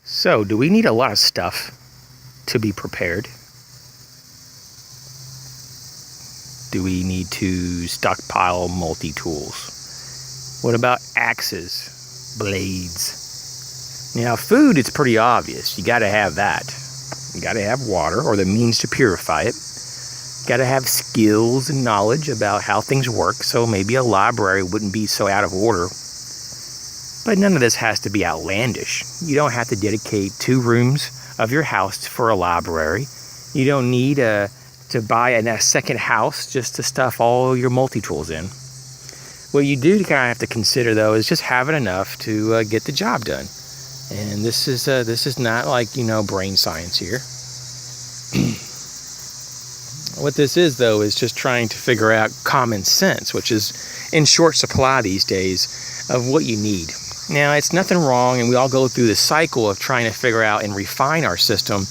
So, do we need a lot of stuff to be prepared? Do we need to stockpile multi-tools? What about axes, blades? Now, food, it's pretty obvious. You got to have that. You got to have water or the means to purify it. Got to have skills and knowledge about how things work, so maybe a library wouldn't be so out of order. But none of this has to be outlandish. You don't have to dedicate 2 rooms of your house for a library. You don't need to buy a second house just to stuff all your multi-tools in. What you do kind of have to consider, though, is just having enough to get the job done. And this is not like, brain science here. What this is, though, is just trying to figure out common sense, which is in short supply these days, of what you need. Now, it's nothing wrong, and we all go through the cycle of trying to figure out and refine our system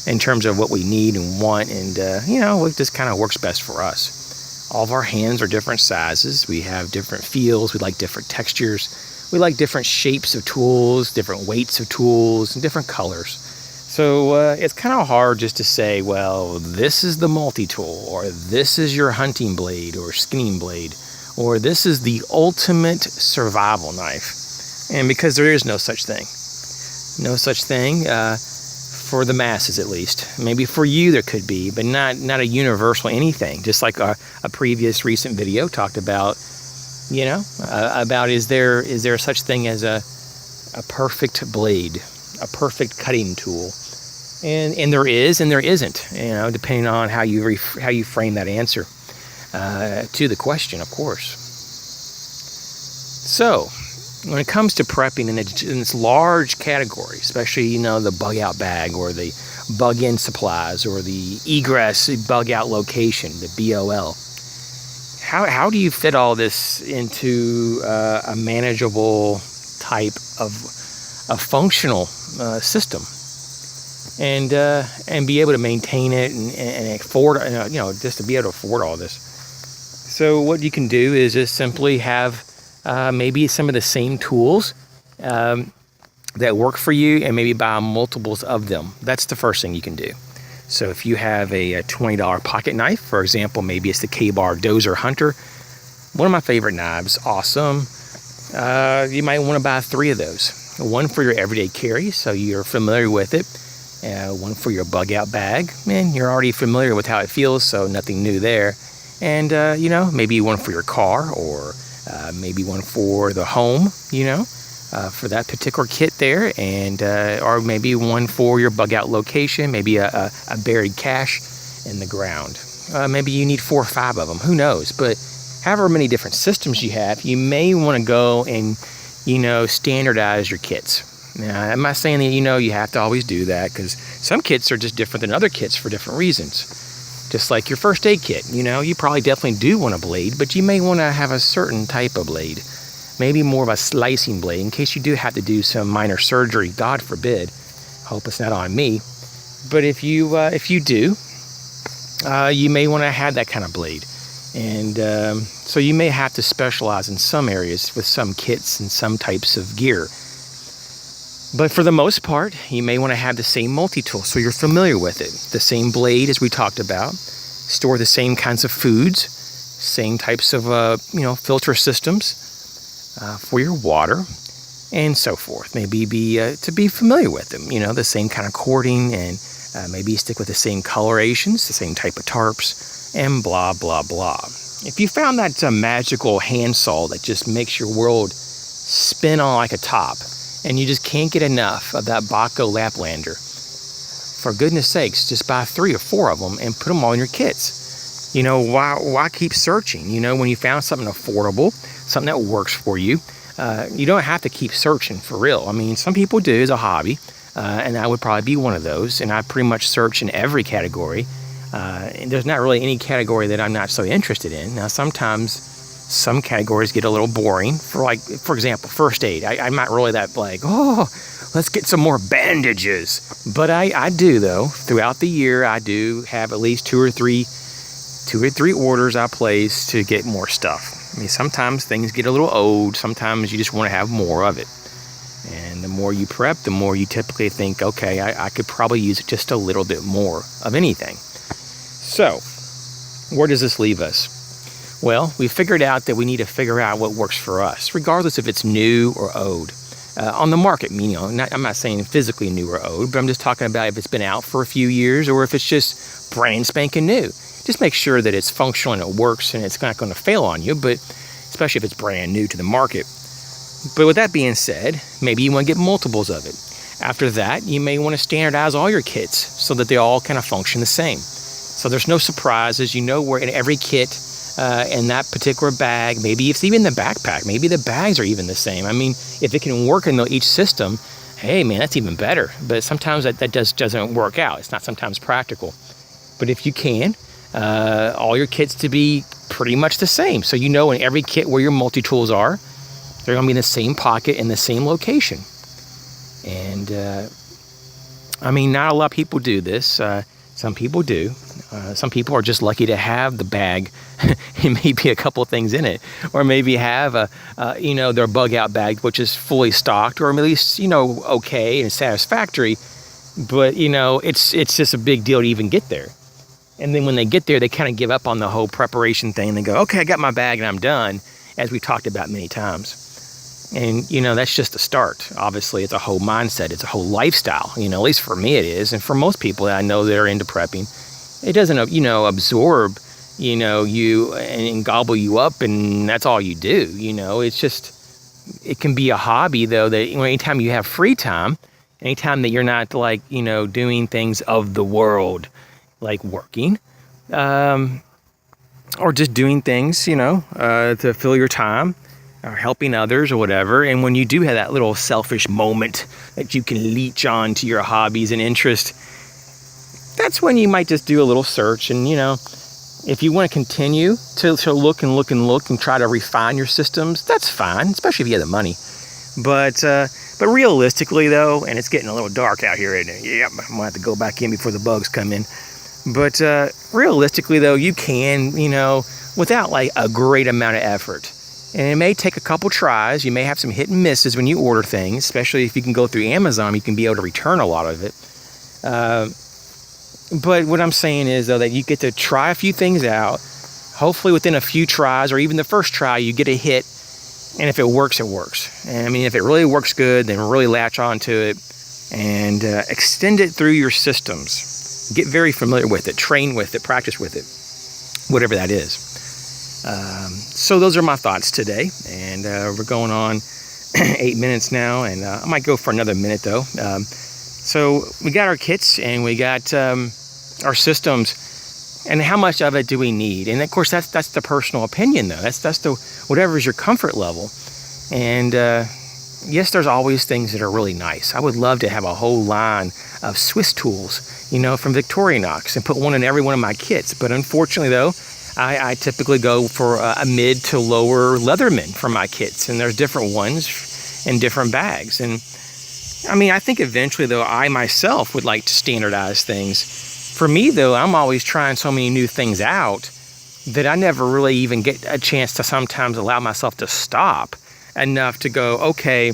in terms of what we need and want, and, what just kind of works best for us. All of our hands are different sizes. We have different feels. We like different textures. We like different shapes of tools, different weights of tools, and different colors. So it's kind of hard just to say, well, this is the multi-tool, or this is your hunting blade or skinning blade, or this is the ultimate survival knife. And because there is no such thing. No such thing for the masses, at least. Maybe for you there could be, but not a universal anything. Just like a previous recent video talked about, about is there such thing as a perfect blade, a perfect cutting tool? And there is, and there isn't, depending on how you frame that answer to the question, of course. So, when it comes to prepping in its large category, especially, the bug out bag or the bug in supplies or the egress bug out location, the BOL, how do you fit all this into a manageable type of a functional system and be able to maintain it and afford, just to be able to afford all this? So what you can do is just simply have maybe some of the same tools that work for you, and maybe buy multiples of them. That's the first thing you can do. So if you have a $20 pocket knife, for example, maybe it's the K-Bar Dozer Hunter, one of my favorite knives, awesome. You might want to buy 3 of those. One for your everyday carry, so you're familiar with it. One for your bug out bag, and you're already familiar with how it feels, so nothing new there. And, maybe one for your car, or maybe one for the home, for that particular kit there, and or maybe one for your bug out location, maybe a buried cache in the ground. Maybe you need 4 or 5 of them, who knows? But however many different systems you have, you may want to go and, standardize your kits. Now, I'm not saying that, you have to always do that, because some kits are just different than other kits for different reasons. Just like your first aid kit, you probably definitely do want a blade, but you may want to have a certain type of blade. Maybe more of a slicing blade, in case you do have to do some minor surgery, God forbid. Hope it's not on me. But if you do, you may want to have that kind of blade. And so you may have to specialize in some areas with some kits and some types of gear. But for the most part, you may want to have the same multi-tool, so you're familiar with it. The same blade, as we talked about. Store the same kinds of foods, same types of, filter systems for your water, and so forth. Maybe to be familiar with them, the same kind of cording, and maybe stick with the same colorations, the same type of tarps, and blah, blah, blah. If you found that magical handsaw that just makes your world spin on like a top, and you just can't get enough of that Baco Laplander, for goodness sakes, just buy 3 or 4 of them and put them all in your kits. Why keep searching? When you found something affordable, something that works for you, you don't have to keep searching for real. I mean, some people do as a hobby, and I would probably be one of those, and I pretty much search in every category. And there's not really any category that I'm not so interested in. Now, sometimes some categories get a little boring. For example, first aid. I'm not really that let's get some more bandages. But I do, though. Throughout the year, I do have at least two or three orders I place to get more stuff. I mean, sometimes things get a little old. Sometimes you just want to have more of it. And the more you prep, the more you typically think, okay, I could probably use just a little bit more of anything. So, where does this leave us? Well, we figured out that we need to figure out what works for us, regardless if it's new or old. On the market, I'm not saying physically new or old, but I'm just talking about if it's been out for a few years or if it's just brand spanking new. Just make sure that it's functional and it works and it's not going to fail on you, but especially if it's brand new to the market. But with that being said, maybe you want to get multiples of it. After that, you may want to standardize all your kits so that they all kind of function the same. So there's no surprises. You know where in every kit, in that particular bag, maybe it's even the backpack, maybe the bags are even the same. I mean, if it can work in each system, hey man, that's even better. But sometimes that doesn't work out. It's not sometimes practical. But if you can, all your kits to be pretty much the same. So you know in every kit where your multi-tools are, they're going to be in the same pocket in the same location. And I mean, not a lot of people do this. Some people do. Some people are just lucky to have the bag and maybe a couple of things in it, or maybe have their bug out bag, which is fully stocked, or at least, okay and satisfactory. But, it's just a big deal to even get there. And then when they get there, they kind of give up on the whole preparation thing. They go, okay, I got my bag and I'm done, as we've talked about many times. And, that's just the start. Obviously, it's a whole mindset. It's a whole lifestyle. At least for me it is. And for most people that I know that are into prepping, it doesn't, absorb, you and gobble you up and that's all you do. It's just, it can be a hobby, though, that anytime you have free time, anytime that you're not doing things of the world, like working, or just doing things, to fill your time, or helping others or whatever. And when you do have that little selfish moment that you can leech on to your hobbies and interests, that's when you might just do a little search. And, if you want to continue to look and try to refine your systems, that's fine, especially if you have the money. But realistically, though, and it's getting a little dark out here, isn't it? Yep, I'm going to have to go back in before the bugs come in. But realistically, though, you can, without like a great amount of effort. And it may take a couple tries. You may have some hit and misses when you order things, especially if you can go through Amazon, you can be able to return a lot of it. But what I'm saying is, though, that you get to try a few things out. Hopefully within a few tries, or even the first try, you get a hit. And if it works, it works. And I mean, if it really works good, then really latch onto it and extend it through your systems. Get very familiar with it, train with it, practice with it, whatever that is. So those are my thoughts today, and we're going on 8 minutes now, and I might go for another minute though. So we got our kits and we got our systems, and how much of it do we need? And of course that's the personal opinion though. That's the whatever is your comfort level. And yes, there's always things that are really nice. I would love to have a whole line of Swiss tools, from Victorinox, and put one in every one of my kits. But unfortunately though, I typically go for a mid to lower Leatherman for my kits, and there's different ones in different bags. And I mean, I think eventually though, I myself would like to standardize things. For me though, I'm always trying so many new things out that I never really even get a chance to sometimes allow myself to stop enough to go, okay,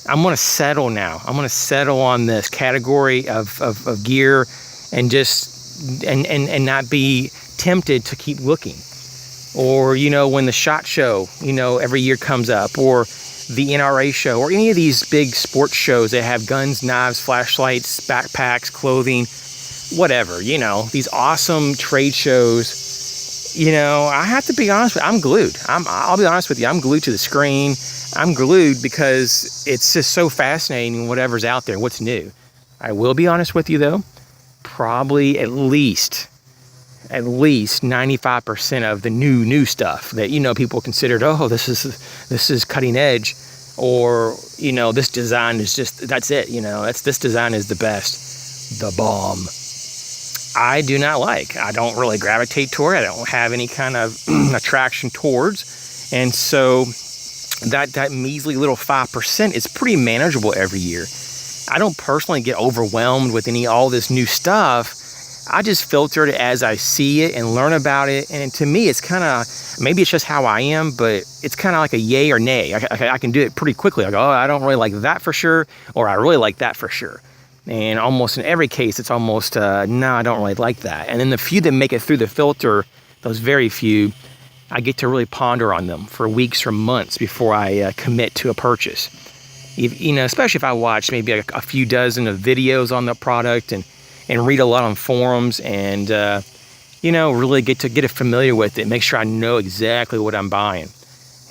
I'm going to settle now. I'm going to settle on this category of gear and just and not be tempted to keep looking. Or when the SHOT Show every year comes up, or the NRA show, or any of these big sports shows that have guns, knives, flashlights, backpacks, clothing, whatever, these awesome trade shows, I have to be honest with you, I'm glued. I'll be honest with you, I'm glued to the screen. I'm glued because it's just so fascinating whatever's out there, what's new. I will be honest with you though, probably at least 95% of the new stuff that people considered, oh, this is cutting edge, or this design is just, that's it, this design is the best, the bomb. I do not like. I don't really gravitate toward. I don't have any kind of attraction towards, and so that measly little 5% is pretty manageable every year. I don't personally get overwhelmed with all this new stuff. I just filter it as I see it and learn about it. And to me, it's kind of, maybe it's just how I am, but it's kind of like a yay or nay. I can do it pretty quickly. I go, oh, I don't really like that for sure, or I really like that for sure. And almost in every case, it's almost, no, I don't really like that. And then the few that make it through the filter, those very few, I get to really ponder on them for weeks or months before I commit to a purchase. Especially if I watch maybe a few dozen of videos on the product and read a lot on forums and, really get it familiar with it, make sure I know exactly what I'm buying.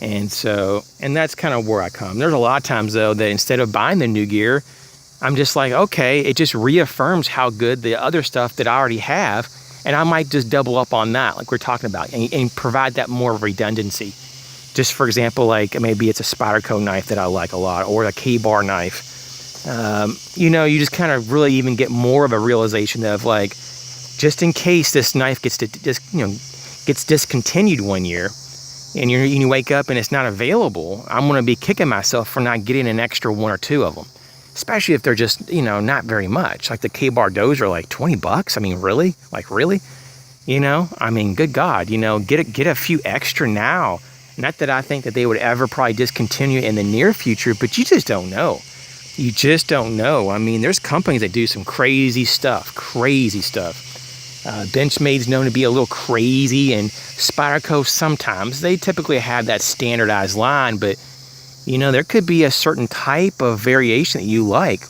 And that's kind of where I come. There's a lot of times, though, that instead of buying the new gear, I'm just like, okay, it just reaffirms how good the other stuff that I already have, and I might just double up on that, like we're talking about, and provide that more redundancy. Just for example, like maybe it's a Spyderco knife that I like a lot, or a K-bar knife. You just kind of really even get more of a realization of like, just in case this knife gets discontinued one year, and you wake up and it's not available, I'm going to be kicking myself for not getting an extra one or two of them. Especially if they're just, not very much. Like the K-bar dozer are like $20. I mean, really? Like, really? Good God, get a few extra now. Not that I think that they would ever probably discontinue in the near future, but you just don't know. You just don't know. I mean, there's companies that do some crazy stuff. Benchmade's known to be a little crazy, and Spyderco sometimes. They typically have that standardized line, but there could be a certain type of variation that you like,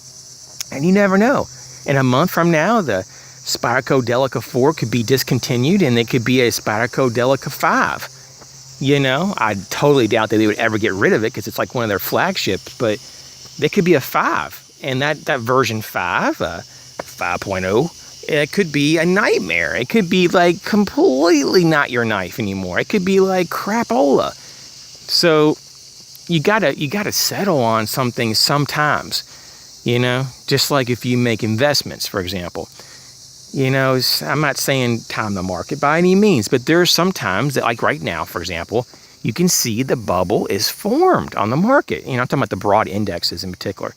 and you never know. In a month from now, the Spyderco Delica 4 could be discontinued, and it could be a Spyderco Delica 5. I totally doubt that they would ever get rid of it because it's like one of their flagships, but they could be a 5, and that version 5, 5.0, it could be a nightmare. It could be like completely not your knife anymore. It could be like crapola. So you gotta settle on something sometimes, just like if you make investments, for example. I'm not saying time the market by any means, but there's sometimes that, like right now, for example, you can see the bubble is formed on the market. I'm talking about the broad indexes in particular.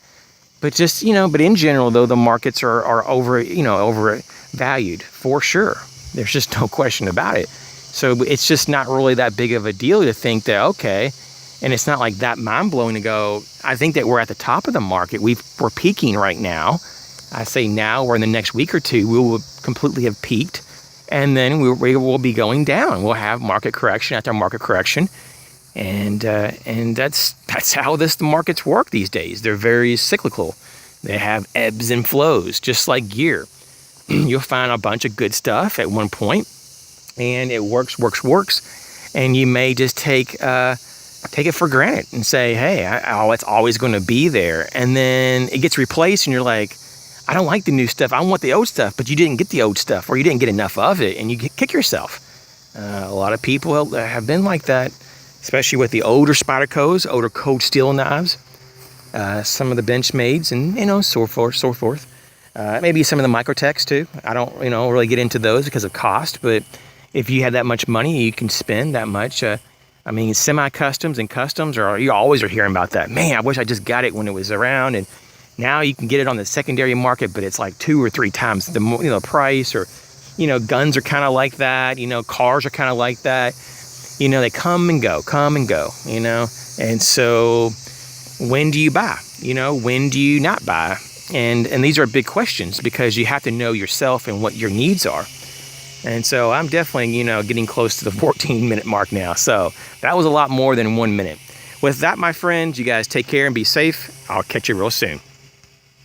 But just, but in general, though, the markets are overvalued for sure. There's just no question about it. So it's just not really that big of a deal to think that, okay, and it's not like that mind-blowing to go, I think that we're at the top of the market. We're peaking right now. I say now, or in the next week or two, we will completely have peaked, and then we will be going down. We'll have market correction after market correction, and that's how the markets work these days. They're very cyclical. They have ebbs and flows, just like gear. You'll find a bunch of good stuff at one point, and it works, and you may just take it for granted and say, hey, it's always going to be there, and then it gets replaced, and you're like, I don't like the new stuff. I want the old stuff, but you didn't get the old stuff, or you didn't get enough of it, and you kick yourself. A lot of people have been like that, especially with the older Spydercos, older cold steel knives, some of the Benchmades, and so forth. Maybe some of the Microtechs too. I don't really get into those because of cost, but if you have that much money, you can spend that much. Semi-customs and customs, you always are hearing about that. Man, I wish I just got it when it was around, and now you can get it on the secondary market, but it's like 2 or 3 times the price. Or, guns are kind of like that. Cars are kind of like that. They come and go. And so, when do you buy? When do you not buy? And these are big questions because you have to know yourself and what your needs are. And so I'm definitely, getting close to the 14-minute mark now. So that was a lot more than 1 minute. With that, my friends, you guys take care and be safe. I'll catch you real soon.